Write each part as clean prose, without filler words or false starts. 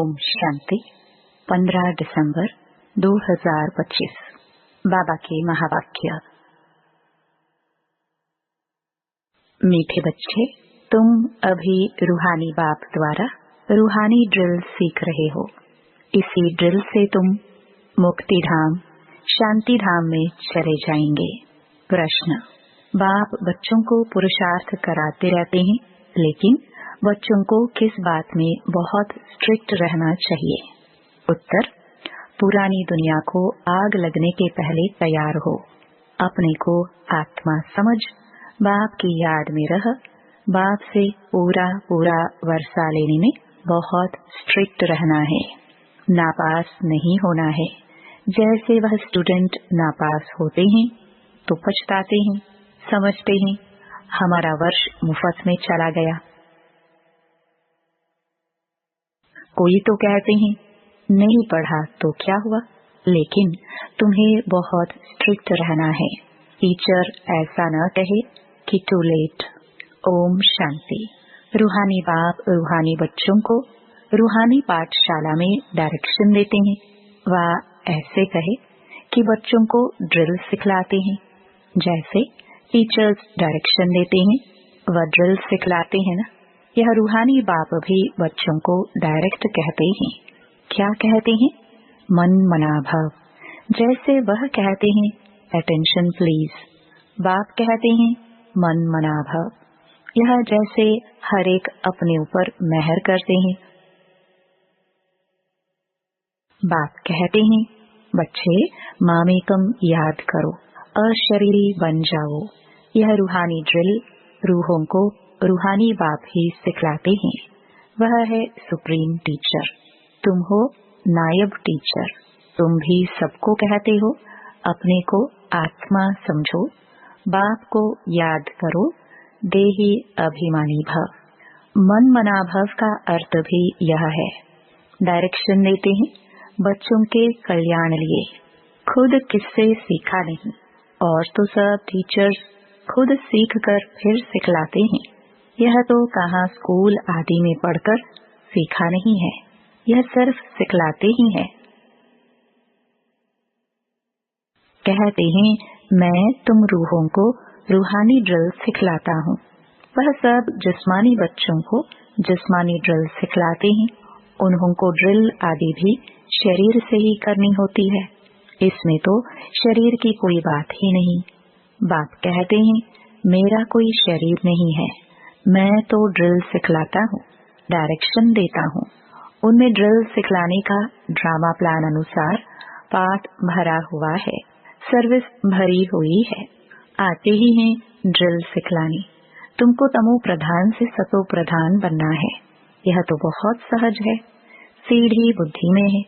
ओम शांति। 15 दिसंबर 2025। बाबा के महावाक्य। मीठे बच्चे, तुम अभी रूहानी बाप द्वारा रूहानी ड्रिल सीख रहे हो। इसी ड्रिल से तुम मुक्ति धाम, शांति धाम में चले जाएंगे। प्रश्न: बाप बच्चों को पुरुषार्थ कराते रहते हैं, लेकिन बच्चों को किस बात में बहुत स्ट्रिक्ट रहना चाहिए? उत्तर: पुरानी दुनिया को आग लगने के पहले तैयार हो। अपने को आत्मा समझ, बाप की याद में रह, बाप से पूरा वर्षा लेने में बहुत स्ट्रिक्ट रहना है। नापास नहीं होना है। जैसे वह स्टूडेंट नापास होते हैं तो पछताते हैं, समझते हैं हमारा वर्ष मुफ्त में चला गया। कोई तो कहते हैं नहीं पढ़ा तो क्या हुआ, लेकिन तुम्हें बहुत स्ट्रिक्ट रहना है। टीचर ऐसा न कहे कि टू लेट। ओम शांति। रूहानी बाप रूहानी बच्चों को रूहानी पाठशाला में डायरेक्शन देते हैं। वह ऐसे कहे कि बच्चों को ड्रिल सिखलाते हैं। जैसे टीचर्स डायरेक्शन देते हैं, वह ड्रिल सिखलाते हैं ना। यह रूहानी बाप भी बच्चों को डायरेक्ट कहते हैं। क्या कहते हैं? मन मना भाव। जैसे वह कहते हैं अटेंशन प्लीज, बाप कहते हैं मन मना भाव। यह जैसे हर एक अपने ऊपर मेहर करते हैं। बाप कहते हैं बच्चे मामेकम याद करो, अशरीरी बन जाओ। यह रूहानी ड्रिल रूहों को रूहानी बाप ही सिखलाते हैं। वह है सुप्रीम टीचर। तुम हो नायब टीचर। तुम भी सबको कहते हो अपने को आत्मा समझो, बाप को याद करो, देही अभिमानी भव। मन मना भव का अर्थ भी यह है। डायरेक्शन देते हैं बच्चों के कल्याण लिए। खुद किससे सीखा नहीं, और तो सब टीचर्स खुद सीख कर फिर सिखलाते हैं। यह तो कहाँ स्कूल आदि में पढ़कर सीखा नहीं है, यह सिर्फ सिखलाते ही है। कहते हैं मैं तुम रूहों को रूहानी ड्रिल सिखलाता हूँ। वह सब जिस्मानी बच्चों को जिस्मानी ड्रिल सिखलाते हैं। उन्हों को ड्रिल आदि भी शरीर से ही करनी होती है। इसमें तो शरीर की कोई बात ही नहीं। बाप कहते हैं मेरा कोई शरीर नहीं है, मैं तो ड्रिल सिखलाता हूँ, डायरेक्शन देता हूँ। उनमें ड्रिल सिखलाने का ड्रामा प्लान अनुसार पाठ भरा हुआ है, सर्विस भरी हुई है। आते ही हैं ड्रिल सिखलाने। तुमको तमो प्रधान से सतो प्रधान बनना है। यह तो बहुत सहज है, सीढ़ी बुद्धि में है।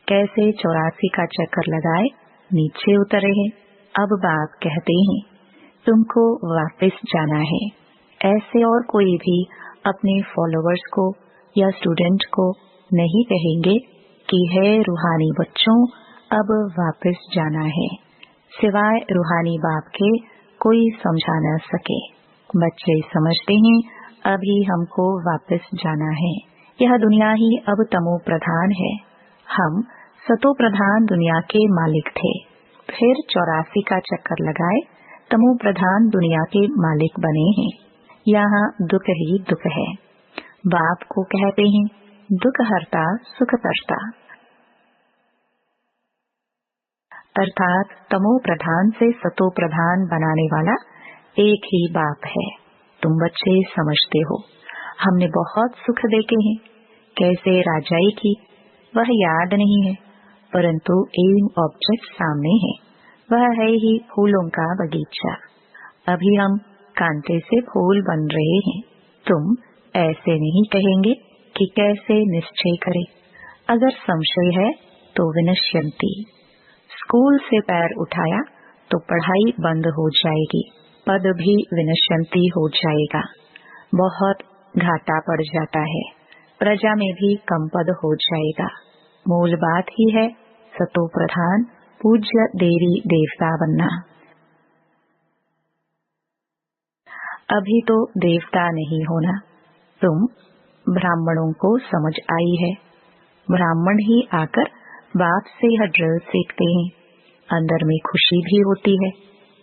कैसे 84 का चक्कर लगाए नीचे उतरे हैं। अब बाप कहते हैं तुमको वापस जाना है। ऐसे और कोई भी अपने फॉलोअर्स को या स्टूडेंट को नहीं कहेंगे कि है रूहानी बच्चों अब वापस जाना है, सिवाय रूहानी बाप के कोई समझा न सके। बच्चे समझते हैं अभी हमको वापस जाना है। यह दुनिया ही अब तमो प्रधान है। हम सतो प्रधान दुनिया के मालिक थे, फिर 84 का चक्कर लगाए तमो प्रधान दुनिया के मालिक बने हैं। यहाँ दुख ही दुख है। बाप को कहते हैं दुख हरता सुख करता। अर्थात तमो प्रधान से सतो प्रधान बनाने वाला एक ही बाप है। तुम बच्चे समझते हो हमने बहुत सुख देखे हैं। कैसे राजाई की वह याद नहीं है, परंतु एम ऑब्जेक्ट सामने है। वह है ही फूलों का बगीचा। अभी हम कांटे से फूल बन रहे हैं। तुम ऐसे नहीं कहेंगे कि कैसे निश्चय करें। अगर संशय है तो विनश्यंती। स्कूल से पैर उठाया तो पढ़ाई बंद हो जाएगी, पद भी विनश्यंती हो जाएगा। बहुत घाटा पड़ जाता है, प्रजा में भी कम पद हो जाएगा। मूल बात ही है सतो प्रधान पूज्य देवी देवता बनना। अभी तो देवता नहीं होना, तुम ब्राह्मणों को समझ आई है। ब्राह्मण ही आकर बाप से यह ड्रिल सीखते हैं। अंदर में खुशी भी होती है।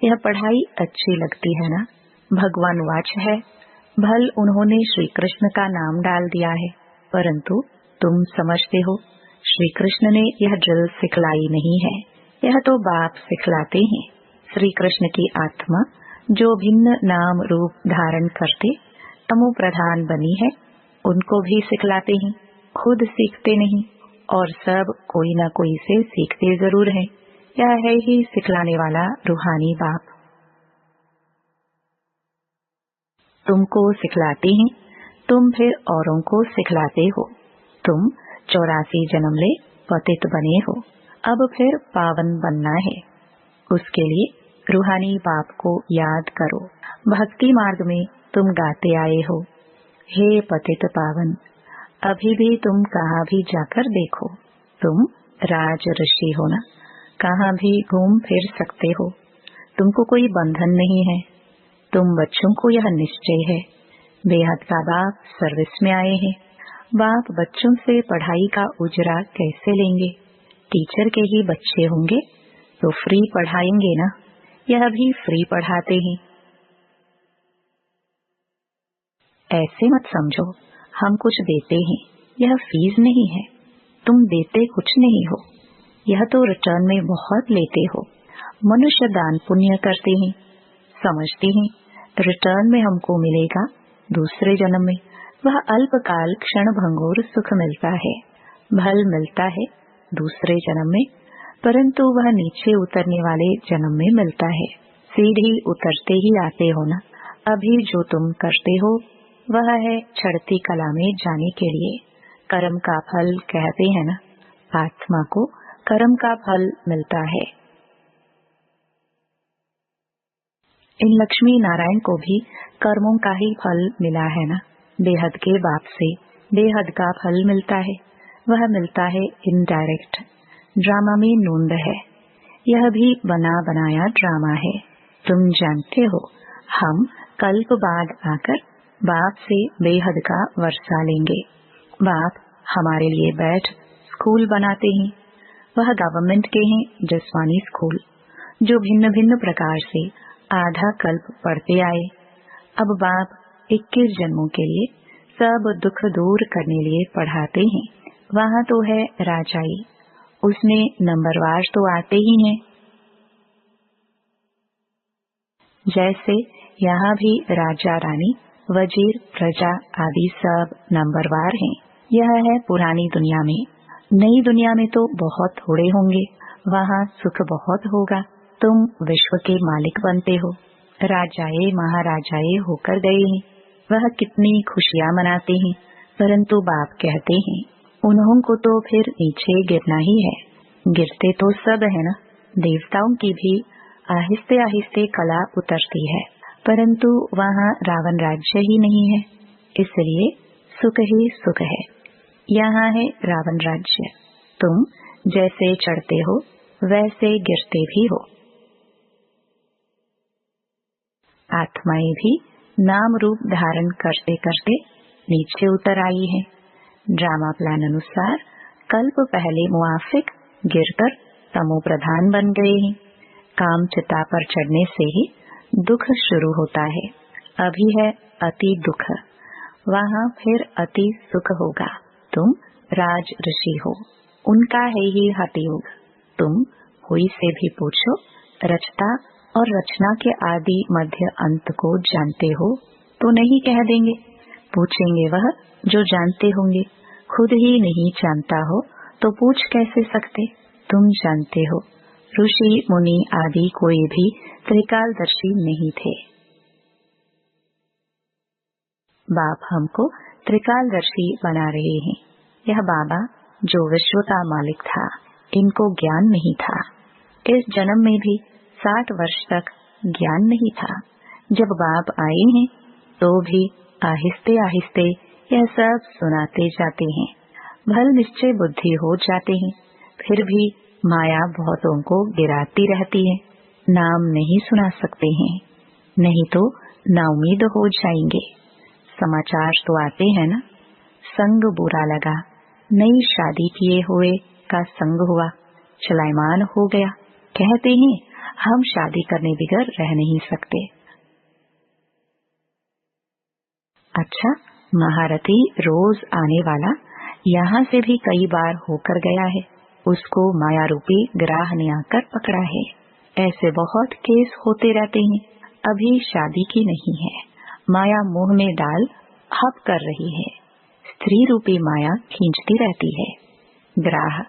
यह पढ़ाई अच्छी लगती है ना। भगवान वाच है, भल उन्होंने श्री कृष्ण का नाम डाल दिया है, परंतु तुम समझते हो श्री कृष्ण ने यह ड्रिल सिखलाई नहीं है, यह तो बाप सिखलाते हैं। श्री कृष्ण की आत्मा जो भिन्न नाम रूप धारण करते तमो प्रधान बनी है, उनको भी सिखलाते हैं, खुद सीखते नहीं और सब कोई न कोई से सीखते जरूर हैं। यह है ही सिखलाने वाला रूहानी बाप। तुमको सिखलाते हैं, तुम फिर औरों को सिखलाते हो। तुम 84 जन्म ले पतित बने हो, अब फिर पावन बनना है। उसके लिए रूहानी बाप को याद करो। भक्ति मार्ग में तुम गाते आए हो, हे पतित पावन। अभी भी तुम कहाँ भी जाकर देखो, तुम राज ऋषि हो ना, कहाँ भी घूम फिर सकते हो, तुमको कोई बंधन नहीं है। तुम बच्चों को यह निश्चय है, बेहद का बाप सर्विस में आए हैं। बाप बच्चों से पढ़ाई का उजरा कैसे लेंगे? टीचर के ही बच्चे होंगे तो फ्री पढ़ाएंगे ना, यह भी फ्री पढ़ाते हैं। ऐसे मत समझो हम कुछ देते हैं, यह फीस नहीं है। तुम देते कुछ नहीं हो, यह तो रिटर्न में बहुत लेते हो। मनुष्य दान पुण्य करते हैं, समझते हैं रिटर्न में हमको मिलेगा दूसरे जन्म में। वह अल्पकाल क्षण भंगुर सुख मिलता है, भल मिलता है दूसरे जन्म में, परंतु वह नीचे उतरने वाले जन्म में मिलता है। सीढ़ी उतरते ही आते हो ना। अभी जो तुम करते हो वह है चढ़ती कला में जाने के लिए। कर्म का फल कहते हैं ना, आत्मा को कर्म का फल मिलता है। इन लक्ष्मी नारायण को भी कर्मों का ही फल मिला है ना। बेहद के बाप से बेहद का फल मिलता है, वह मिलता है इनडायरेक्ट। ड्रामा में नूंद है, यह भी बना बनाया ड्रामा है। तुम जानते हो हम कल्प बाद आकर बाप से बेहद का वर्षा लेंगे। बाप हमारे लिए बैठ स्कूल बनाते हैं, वह गवर्नमेंट के हैं जसवानी स्कूल, जो भिन्न भिन्न प्रकार से आधा कल्प पढ़ते आए। अब बाप 21 जन्मों के लिए सब दुख दूर करने लिए पढ़ाते हैं। वहाँ तो है राजाई, उसमें नंबरवार तो आते ही हैं। जैसे यहाँ भी राजा रानी वजीर प्रजा आदि सब नंबरवार हैं। यह है पुरानी दुनिया में। नई दुनिया में तो बहुत थोड़े होंगे, वहाँ सुख बहुत होगा। तुम विश्व के मालिक बनते हो, राजाए महाराजाए होकर गए हैं। वह कितनी खुशियाँ मनाते हैं, परंतु बाप कहते हैं उन्हों को तो फिर नीचे गिरना ही है। गिरते तो सब है ना। देवताओं की भी आहिस्ते आहिस्ते कला उतरती है, परंतु वहाँ रावण राज्य ही नहीं है, इसलिए सुख ही सुख है। यहाँ है रावण राज्य। तुम जैसे चढ़ते हो वैसे गिरते भी हो। आत्माएं भी नाम रूप धारण करते करते नीचे उतर आई है। ड्रामा प्लान अनुसार कल्प पहले मुआफिक गिरकर तमो प्रधान बन गए हैं। काम चिता पर चढ़ने से ही दुख शुरू होता है। अभी है अति दुख, वहाँ फिर अति सुख होगा। तुम राज ऋषि हो, उनका है ही हठयोग। तुम कोई से भी पूछो, रचता और रचना के आदि मध्य अंत को जानते हो तो नहीं कह देंगे। पूछेंगे वह जो जानते होंगे। खुद ही नहीं जानता हो तो पूछ कैसे सकते? तुम जानते हो ऋषि मुनि आदि कोई भी त्रिकालदर्शी नहीं थे। बाप हमको त्रिकालदर्शी बना रहे हैं। यह बाबा जो विश्व का मालिक था, इनको ज्ञान नहीं था। इस जन्म में भी 60 वर्ष तक ज्ञान नहीं था। जब बाप आए हैं तो भी आहिस्ते आहिस्ते यह सब सुनाते जाते हैं। भल निश्चय बुद्धि हो जाते हैं, फिर भी माया बहुतों को गिराती रहती है। नाम नहीं सुना सकते हैं, नहीं तो नाउमीद हो जाएंगे। समाचार तो आते हैं ना, संग बुरा लगा, नई शादी किए हुए का संग हुआ, चलायमान हो गया। कहते हैं हम शादी करने बगैर रह नहीं सकते। अच्छा, महारथी रोज आने वाला यहाँ से भी कई बार होकर गया है, उसको माया रूपी ग्राह ने आकर पकड़ा है। ऐसे बहुत केस होते रहते हैं। अभी शादी की नहीं है, माया मुंह में डाल हप कर रही है, स्त्री रूपी माया खींचती रहती है। ग्राह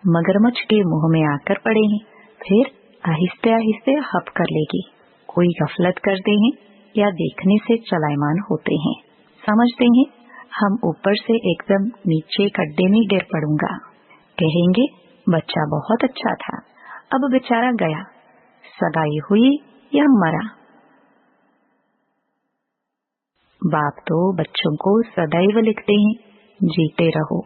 मगरमच्छ के मुंह में आकर पड़े हैं, फिर आहिस्ते आहिस्ते हप कर लेगी। कोई गफलत करते हैं या देखने से चलायमान होते हैं, समझते हैं हम ऊपर से एकदम नीचे गड्ढे में गिर पड़ूंगा। कहेंगे बच्चा बहुत अच्छा था, अब बेचारा गया, सगाई हुई या मरा। बाप तो बच्चों को सदैव लिखते हैं, जीते रहो,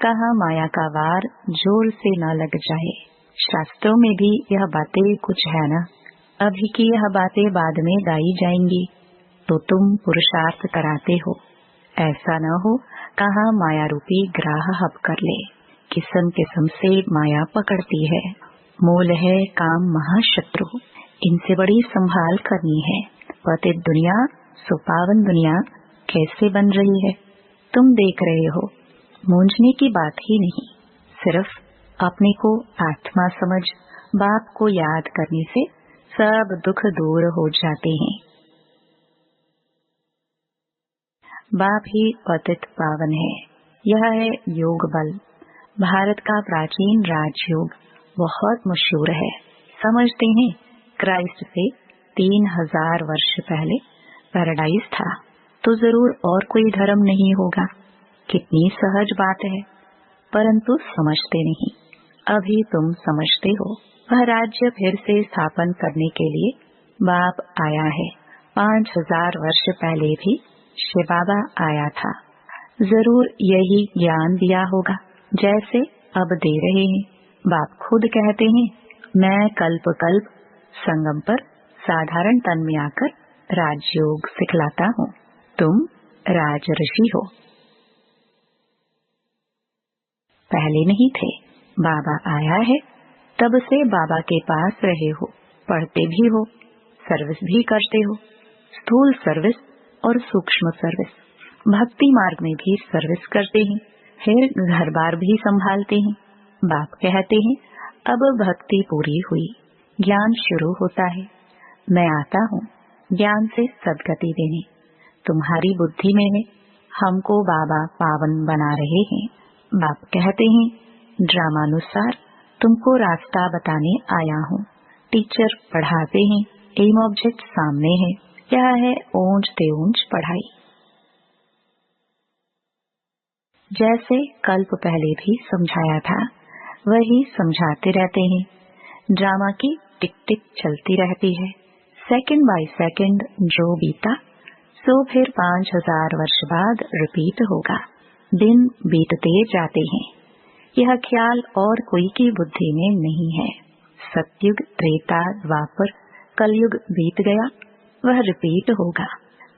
कहा माया का वार जोर से न लग जाए। शास्त्रों में भी यह बातें कुछ है ना। अभी की यह बातें बाद में गाई जाएंगी, तो तुम पुरुषार्थ कराते हो। ऐसा न हो कहा माया रूपी ग्राह हप कर ले। किस्म किस्म से माया पकड़ती है। मूल है काम महाशत्रु, इनसे बड़ी संभाल करनी है। पतित दुनिया सुपावन दुनिया कैसे बन रही है, तुम देख रहे हो। मूंझने की बात ही नहीं, सिर्फ अपने को आत्मा समझ बाप को याद करने से सब दुख दूर हो जाते हैं। बाप ही पतित पावन है। यह है योग बल। भारत का प्राचीन राजयोग बहुत मशहूर है। समझते हैं क्राइस्ट से 3000 वर्ष पहले पैराडाइज था, तो जरूर और कोई धर्म नहीं होगा। कितनी सहज बात है, परंतु समझते नहीं। अभी तुम समझते हो। वह राज्य फिर से स्थापन करने के लिए बाप आया है। 5000 वर्ष पहले भी शिव बाबा आया था। जरूर यही ज्ञान दिया होगा जैसे अब दे रहे हैं। बाप खुद कहते हैं, मैं कल्प कल्प संगम पर साधारण तन में आकर राजयोग सिखलाता हूँ, तुम राजऋषि हो। पहले नहीं थे, बाबा आया है, तब से बाबा के पास रहे हो, पढ़ते भी हो, सर्विस भी करते हो, स्थूल सर्विस और सूक्ष्म सर्विस। भक्ति मार्ग में भी सर्विस करते हैं, फिर घर बार भी संभालते हैं। बाप कहते हैं, अब भक्ति पूरी हुई, ज्ञान शुरू होता है। मैं आता हूँ ज्ञान से सदगति देने। तुम्हारी बुद्धि में है, हमको बाबा पावन बना रहे हैं। बाप कहते हैं, ड्रामानुसार तुमको रास्ता बताने आया हूँ। टीचर पढ़ाते हैं, एम ऑब्जेक्ट सामने है, क्या है ऊंच ते ऊंच पढ़ाई। जैसे कल्प पहले भी समझाया था, वही समझाते रहते हैं। ड्रामा की टिक टिक चलती रहती है, सेकंड बाय सेकंड जो बीता सो फिर 5000 वर्ष बाद रिपीट होगा। दिन बीतते जाते हैं, यह ख्याल और कोई की बुद्धि में नहीं है। सतयुग, त्रेता, द्वापर, कलयुग बीत गया, वह रिपीट होगा।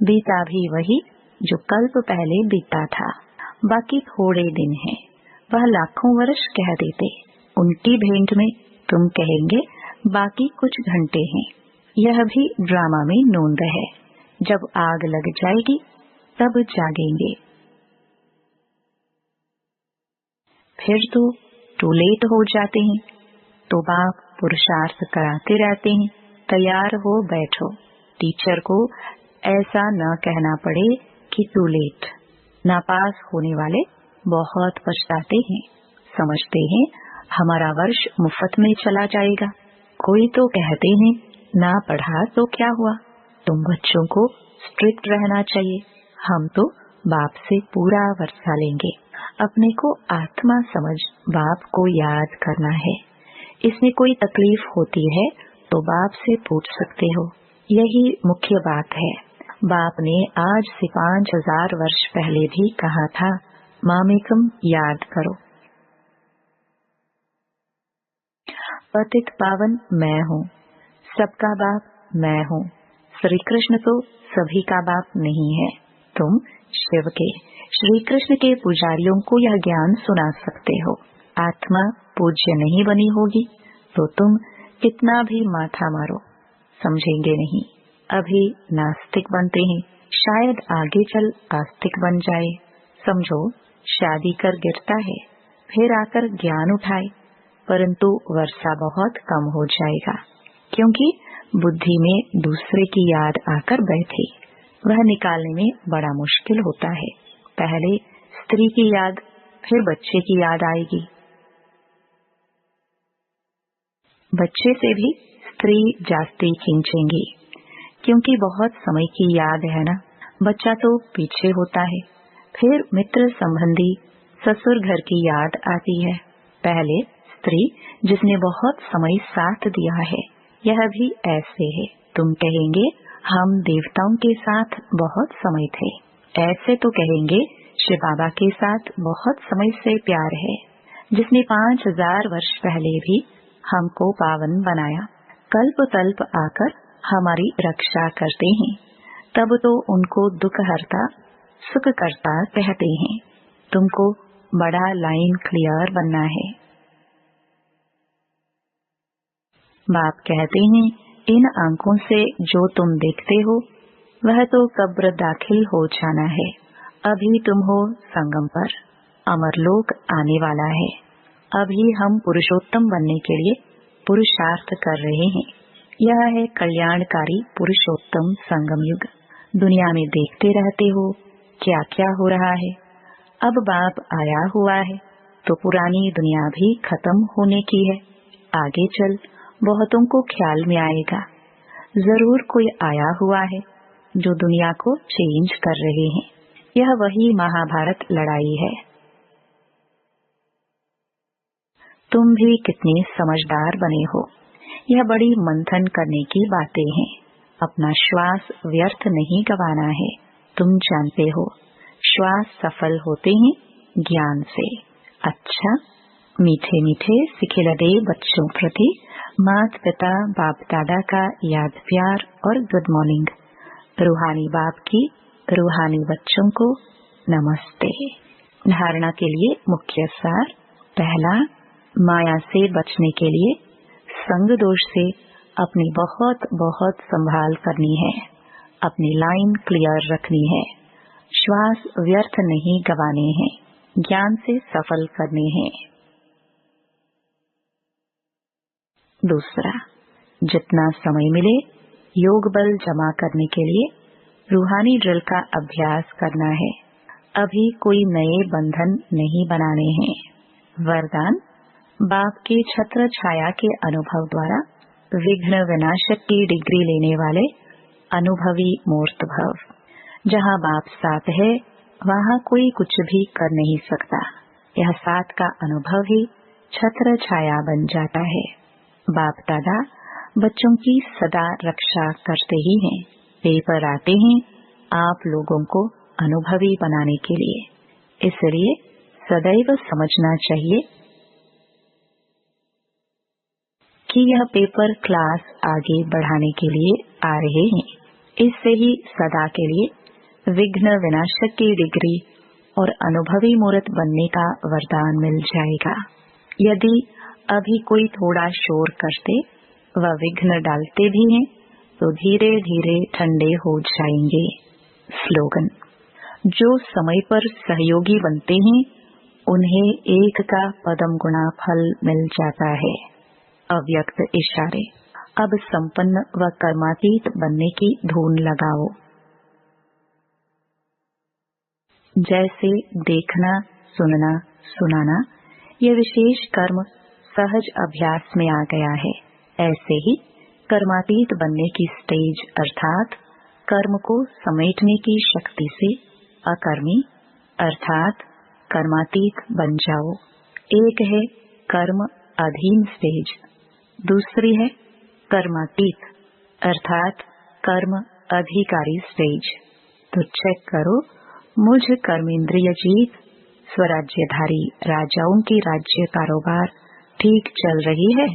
बीता भी वही जो कल्प पहले बीता था। बाकी थोड़े दिन हैं, वह लाखों वर्ष कह देते। उनकी भेंट में तुम कहेंगे बाकी कुछ घंटे हैं। यह भी ड्रामा में नोंद है। जब आग लग जाएगी तब जागेंगे। फिर तो टू लेट हो जाते हैं। तो बाप पुरुषार्थ कराते रहते हैं, तैयार हो बैठो। टीचर को ऐसा न कहना पड़े कि टू लेट। नापास होने वाले बहुत पछताते हैं, समझते हैं हमारा वर्ष मुफ्त में चला जाएगा। कोई तो कहते हैं ना पढ़ा तो क्या हुआ, तुम बच्चों को स्ट्रिक्ट रहना चाहिए। हम तो बाप से पूरा वर्षा लेंगे। अपने को आत्मा समझ बाप को याद करना है। इसमें कोई तकलीफ होती है तो बाप से पूछ सकते हो, यही मुख्य बात है। बाप ने आज से 5000 वर्ष पहले भी कहा था, मामेकम याद करो। पतित पावन मैं हूँ, सबका बाप मैं हूँ। श्री कृष्ण तो सभी का बाप नहीं है, तुम शिव के श्री कृष्ण के पुजारियों को यह ज्ञान सुना सकते हो। आत्मा पूज्य नहीं बनी होगी तो तुम कितना भी माथा मारो समझेंगे नहीं। अभी नास्तिक बनते हैं, शायद आगे चल आस्तिक बन जाए। समझो शादी कर गिरता है, फिर आकर ज्ञान उठाए, परंतु वर्षा बहुत कम हो जाएगा, क्योंकि बुद्धि में दूसरे की याद आकर बैठे। वह निकालने में बड़ा मुश्किल होता है। पहले स्त्री की याद, फिर बच्चे की याद आएगी। बच्चे से भी स्त्री जास्ती खींचेंगी, क्योंकि बहुत समय की याद है ना। बच्चा तो पीछे होता है, फिर मित्र संबंधी ससुर घर की याद आती है। पहले स्त्री जिसने बहुत समय साथ दिया है, यह भी ऐसे है। तुम कहेंगे हम देवताओं के साथ बहुत समय थे, ऐसे तो कहेंगे शिव बाबा के साथ बहुत समय से प्यार है, जिसने 5000 वर्ष पहले भी हमको पावन बनाया। कल्प कल्प आकर हमारी रक्षा करते हैं, तब तो उनको दुख हरता सुख करता कहते हैं। तुमको बड़ा लाइन क्लियर बनना है। बाप कहते हैं इन आंखों से जो तुम देखते हो वह तो कब्र दाखिल हो जाना है। अभी तुम हो संगम पर, अमरलोक आने वाला है। अभी हम पुरुषोत्तम बनने के लिए पुरुषार्थ कर रहे हैं। यह है कल्याणकारी पुरुषोत्तम संगम युग। दुनिया में देखते रहते हो क्या क्या हो रहा है। अब बाप आया हुआ है तो पुरानी दुनिया भी खत्म होने की है। आगे चल बहुतों को ख्याल में आएगा, जरूर कोई आया हुआ है जो दुनिया को चेंज कर रहे हैं। यह वही महाभारत लड़ाई है। तुम भी कितने समझदार बने हो। यह बड़ी मंथन करने की बातें हैं। अपना श्वास व्यर्थ नहीं गंवाना है। तुम जानते हो श्वास सफल होते हैं ज्ञान से। अच्छा, मीठे मीठे सिखिलदे बच्चों प्रति मात पिता बाप दादा का याद प्यार और गुड मॉर्निंग। रूहानी बाप की रूहानी बच्चों को नमस्ते। धारणा के लिए मुख्य सार। पहला, माया से बचने के लिए संग दोष से अपनी बहुत बहुत संभाल करनी है। अपनी लाइन क्लियर रखनी है। श्वास व्यर्थ नहीं गंवाने हैं, ज्ञान से सफल करने हैं। दूसरा, जितना समय मिले योग बल जमा करने के लिए रूहानी ड्रिल का अभ्यास करना है। अभी कोई नए बंधन नहीं बनाने हैं। वरदान, बाप के छत्र छाया के अनुभव द्वारा विघ्न विनाशक की डिग्री लेने वाले अनुभवी मूर्त भव। जहाँ बाप साथ है वहाँ कोई कुछ भी कर नहीं सकता। यह साथ का अनुभव ही छत्र छाया बन जाता है। बाप दादा बच्चों की सदा रक्षा करते ही हैं। पेपर आते हैं आप लोगों को अनुभवी बनाने के लिए। इसलिए सदैव समझना चाहिए कि यह पेपर क्लास आगे बढ़ाने के लिए आ रहे हैं। इससे ही सदा के लिए विघ्न विनाशक की डिग्री और अनुभवी मूर्त बनने का वरदान मिल जाएगा। यदि अभी कोई थोड़ा शोर करते व विघ्न डालते भी हैं तो धीरे धीरे ठंडे हो जाएंगे। स्लोगन, जो समय पर सहयोगी बनते हैं उन्हें एक का पदम गुणा फल मिल जाता है। अव्यक्त इशारे। अब संपन्न व कर्मातीत बनने की धून लगाओ। जैसे देखना, सुनना, सुनाना ये विशेष कर्म सहज अभ्यास में आ गया है, ऐसे ही कर्मातीत बनने की स्टेज अर्थात कर्म को समेटने की शक्ति से अकर्मी अर्थात कर्मातीत बन जाओ। एक है कर्म अधीन स्टेज, दूसरी है कर्मातीत अर्थात कर्म अधिकारी स्टेज। तो चेक करो मुझ कर्मेंद्रिय जीत स्वराज्यधारी राजाओं की राज्य कारोबार ठीक चल रही है।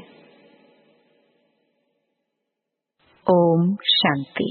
ओम शांति।